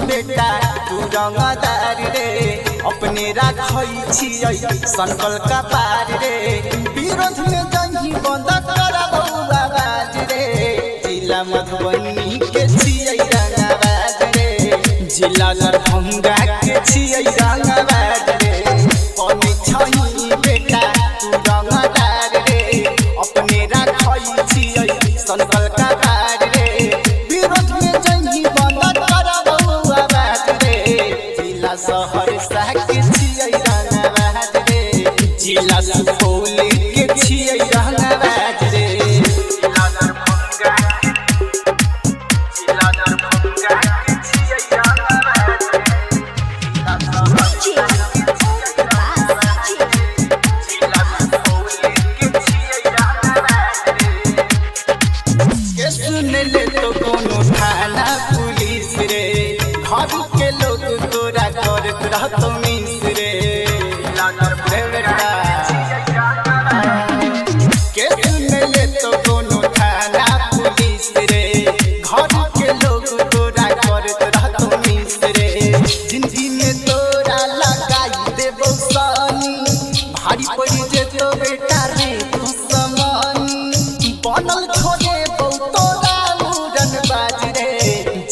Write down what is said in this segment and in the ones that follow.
बेटा तू रंगदार रे अपने राखै छियै संकल का पार रे विरोध में जंगी बंद करबौ आवाज रे जिला मधुबनी के छियै रंगबाज रे जिला दरभंगा के छियै रंगबाज रे बने छै बेटा तू रंगदार रे अपने राखै छियै संकल का पार रे विरोध में जंगी बंद सहरसा के छियै रंगबाज रे जिला सुपौल के छियै रंगबाज रे जिला दरभंगा के छियै रंगबाज रे सुन ले तो कोनो थाना पुलिस रे घर के लोग तोरा करत रहतो मिस रे के सुन ले तो कोनो थाना पुलिस रे घर के लोग तोरा करत रहतो मिस रे जिंदगी में तोरा लगाई देबो सानी भारी पड़ी जेतो बेटा रे दुश्मनी बनल छोड़े तोरा मुरन बाज रे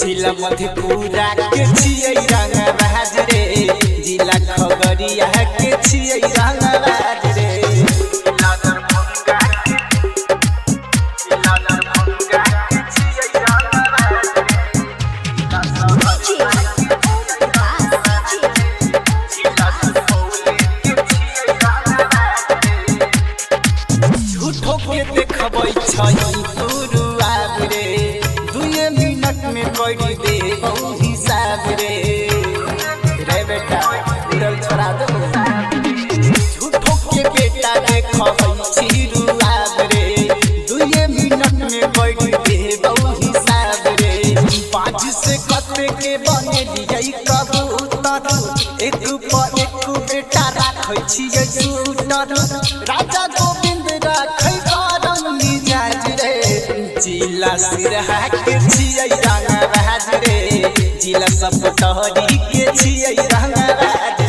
जिला मधेपुरा के छियै रंगबाज रे जिला खगड़िया के छियै रंगबाज रे जिला दरभंगा के छियै रंगबाज रे झूठो के देखबै छै तू आब रे 2 मिनट में करी दे हिसाब रे बेटा उड़ल छोड़ा दो झूठो के बेटा देखबै छी रुआब रे 2 मिनट में करी दे हिसाब रे 5 से कते के बने दियै कबूतर एक पर एक बेटा राखै छियै शूटर राजा गोविंद राखै गरम मिजाज रे जिला सिरहा के छियै रंगबाज रे जिला सब तहरी के छियै रंगबाज।